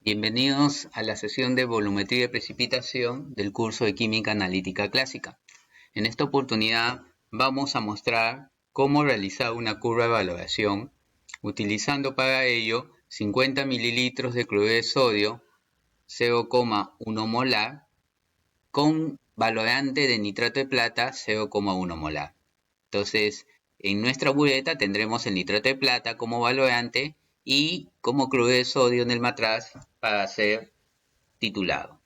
Bienvenidos a la sesión de volumetría y precipitación del curso de Química Analítica Clásica. En esta oportunidad vamos a mostrar cómo realizar una curva de valoración utilizando para ello 50 mililitros de cloruro de sodio 0,1 molar con valorante de nitrato de plata 0,1 molar. Entonces, en nuestra bureta tendremos el nitrato de plata como valorante y como cloruro de sodio en el matraz para ser titulado.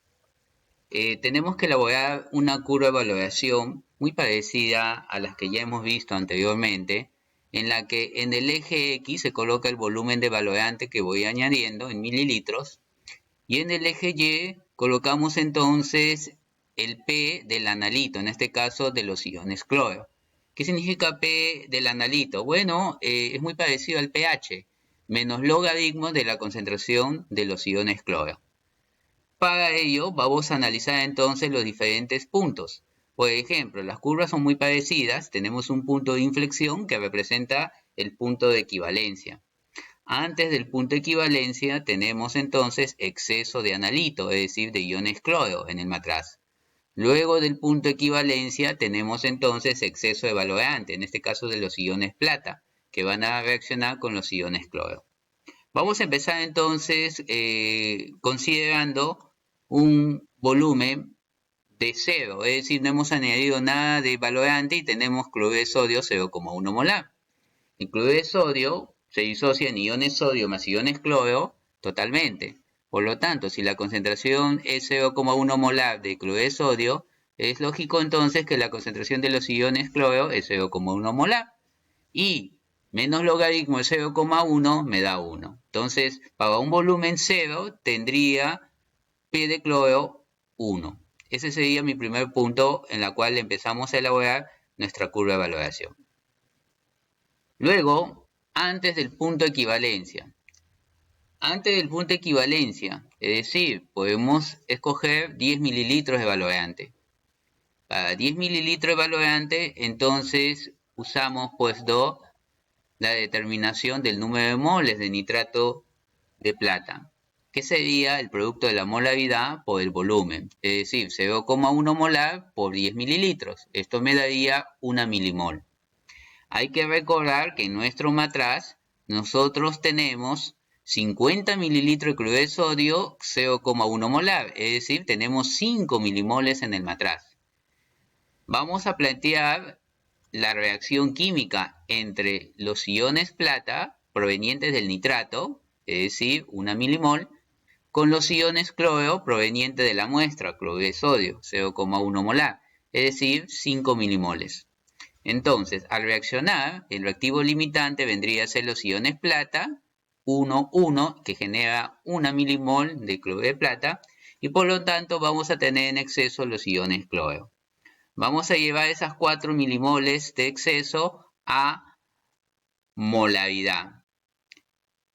Tenemos que elaborar una curva de valoración muy parecida a las que ya hemos visto anteriormente, en la que en el eje X se coloca el volumen de valorante que voy añadiendo en mililitros, y en el eje Y colocamos entonces el P del analito, en este caso de los iones cloro. ¿Qué significa P del analito? Bueno, es muy parecido al pH, menos logaritmo de la concentración de los iones cloro. Para ello vamos a analizar entonces los diferentes puntos. Por ejemplo, las curvas son muy parecidas, tenemos un punto de inflexión que representa el punto de equivalencia. Antes del punto de equivalencia tenemos entonces exceso de analito, es decir, de iones cloro en el matraz. Luego del punto de equivalencia tenemos entonces exceso de valorante, en este caso de los iones plata, que van a reaccionar con los iones cloro. Vamos a empezar entonces considerando un volumen de 0, es decir, no hemos añadido nada de valorante y tenemos cloruro de sodio 0,1 molar. El cloruro de sodio se disocia en iones sodio más iones cloro totalmente. Por lo tanto, si la concentración es 0,1 molar de cloruro de sodio, es lógico entonces que la concentración de los iones cloro es 0,1 molar. Y menos logaritmo de 0,1 me da 1. Entonces, para un volumen 0 tendría P de cloro 1. Ese sería mi primer punto en la cual empezamos a elaborar nuestra curva de valoración. Luego, antes del punto de equivalencia. Antes del punto de equivalencia, es decir, podemos escoger 10 mililitros de valorante. Para 10 mililitros de valorante, entonces usamos pues la determinación del número de moles de nitrato de plata, que sería el producto de la molaridad por el volumen, es decir, 0,1 molar por 10 mililitros. Esto me daría 1 milimol. Hay que recordar que en nuestro matraz nosotros tenemos 50 mililitros de cloruro de sodio 0,1 molar, es decir, tenemos 5 milimoles en el matraz. Vamos a plantear la reacción química entre los iones plata provenientes del nitrato, es decir, 1 milimol, con los iones cloro provenientes de la muestra, cloruro de sodio, 0,1 molar, es decir, 5 milimoles. Entonces, al reaccionar, el reactivo limitante vendría a ser los iones plata, 1, 1, que genera 1 milimol de cloruro de plata, y por lo tanto vamos a tener en exceso los iones cloro. Vamos a llevar esas 4 milimoles de exceso a molaridad.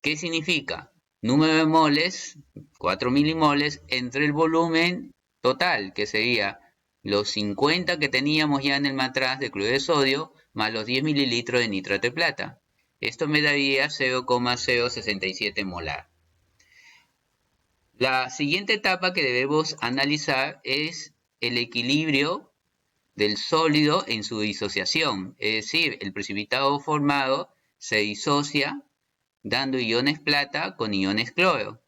¿Qué significa? Número de moles, 4 milimoles, entre el volumen total, que sería los 50 que teníamos ya en el matraz de cloruro de sodio, más los 10 mililitros de nitrato de plata. Esto me daría 0,067 molar. La siguiente etapa que debemos analizar es el equilibrio del sólido en su disociación, es decir, el precipitado formado se disocia dando iones plata con iones cloro,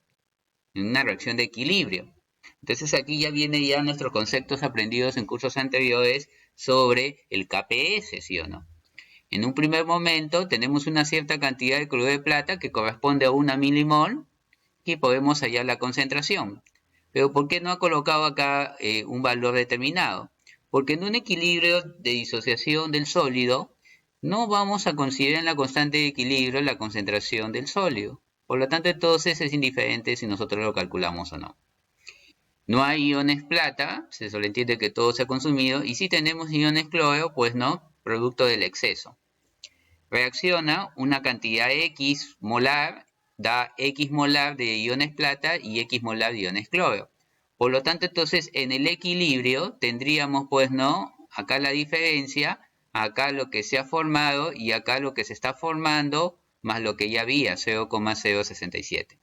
en una reacción de equilibrio. Entonces aquí ya vienen ya nuestros conceptos aprendidos en cursos anteriores sobre el KPS, ¿sí o no? En un primer momento tenemos una cierta cantidad de cloruro de plata que corresponde a 1 milimol y podemos hallar la concentración. Pero ¿por qué no ha colocado acá un valor determinado? Porque en un equilibrio de disociación del sólido no vamos a considerar en la constante de equilibrio la concentración del sólido. Por lo tanto, entonces es indiferente si nosotros lo calculamos o no. No hay iones plata, se sobreentiende que todo se ha consumido, y si tenemos iones cloro, pues no, producto del exceso. Reacciona una cantidad X molar, da X molar de iones plata y X molar de iones cloro. Por lo tanto, entonces, en el equilibrio tendríamos, pues no, acá la diferencia, acá lo que se ha formado y acá lo que se está formando, más lo que ya había, 0,067.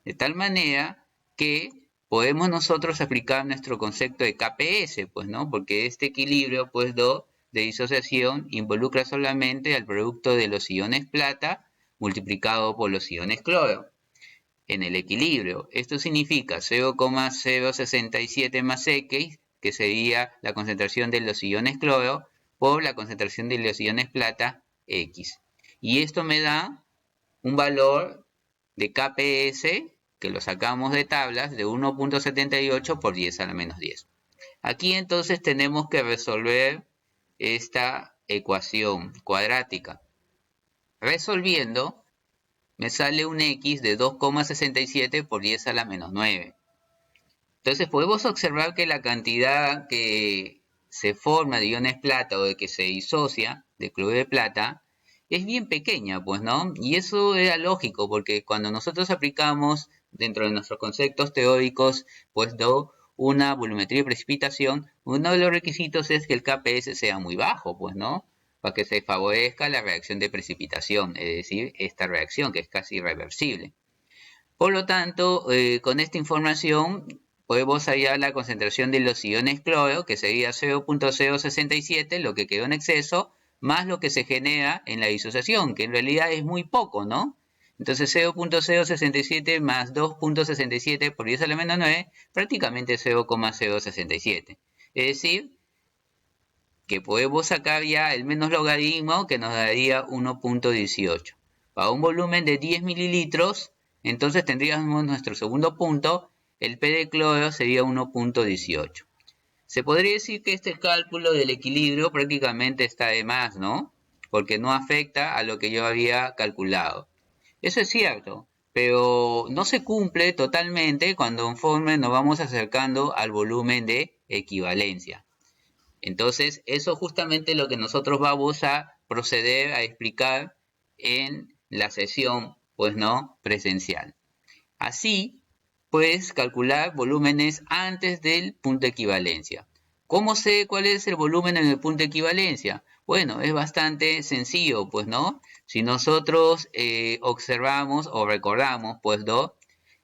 De tal manera que podemos nosotros aplicar nuestro concepto de KPS, pues, ¿no? Porque este equilibrio, pues, de disociación involucra solamente al producto de los iones plata multiplicado por los iones cloro en el equilibrio. Esto significa 0,067 más X, que sería la concentración de los iones cloro, por la concentración de los iones plata, X. Y esto me da un valor de KPS, que lo sacamos de tablas, de 1.78 por 10 a la menos 10. Aquí entonces tenemos que resolver esta ecuación cuadrática. Resolviendo, me sale un X de 2,67 por 10 a la menos 9. Entonces podemos observar que la cantidad que se forma de iones plata o de que se disocia de cloruro de plata es bien pequeña, pues, ¿no? Y eso era lógico, porque cuando nosotros aplicamos dentro de nuestros conceptos teóricos, pues, una volumetría de precipitación, uno de los requisitos es que el KPS sea muy bajo, pues, ¿no? Para que se favorezca la reacción de precipitación, es decir, esta reacción que es casi irreversible. Por lo tanto, con esta información podemos hallar la concentración de los iones cloro, que sería 0.067, lo que quedó en exceso, más lo que se genera en la disociación, que en realidad es muy poco, ¿no? Entonces 0.067 más 2.67 por 10 a la menos 9, prácticamente 0,067. Es decir, que podemos sacar ya el menos logaritmo, que nos daría 1.18. Para un volumen de 10 mililitros, entonces tendríamos nuestro segundo punto, el P de cloro sería 1.18. Se podría decir que este cálculo del equilibrio prácticamente está de más, ¿no? Porque no afecta a lo que yo había calculado. Eso es cierto, pero no se cumple totalmente cuando conforme nos vamos acercando al volumen de equivalencia. Entonces, eso es justamente lo que nosotros vamos a proceder a explicar en la sesión, pues no, presencial. Así, puedes calcular volúmenes antes del punto de equivalencia. ¿Cómo sé cuál es el volumen en el punto de equivalencia? Bueno, es bastante sencillo, pues, ¿no? Si nosotros observamos o recordamos, pues,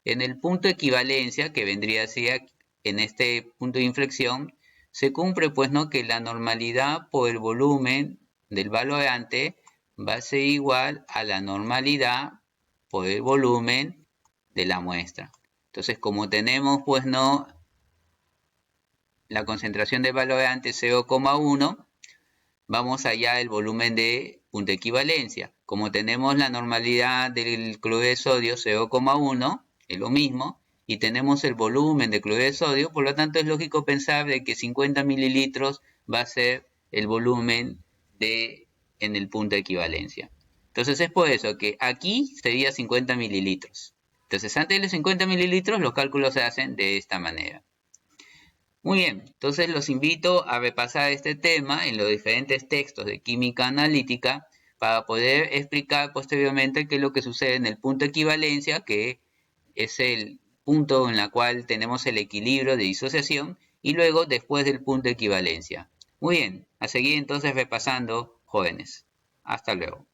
en el punto de equivalencia, que vendría a ser en este punto de inflexión, se cumple, pues, ¿no? Que la normalidad por el volumen del valorante va a ser igual a la normalidad por el volumen de la muestra. Entonces, como tenemos, pues, ¿no? La concentración de valorante 0,1, vamos allá del volumen de punto de equivalencia. Como tenemos la normalidad del cloruro de sodio 0,1, es lo mismo, y tenemos el volumen de cloruro de sodio, por lo tanto es lógico pensar de que 50 mililitros va a ser el volumen en el punto de equivalencia. Entonces es por eso que aquí sería 50 mililitros. Entonces antes de los 50 mililitros los cálculos se hacen de esta manera. Muy bien, entonces los invito a repasar este tema en los diferentes textos de química analítica para poder explicar posteriormente qué es lo que sucede en el punto de equivalencia, que es el punto en el cual tenemos el equilibrio de disociación, y luego después del punto de equivalencia. Muy bien, a seguir entonces repasando, jóvenes. Hasta luego.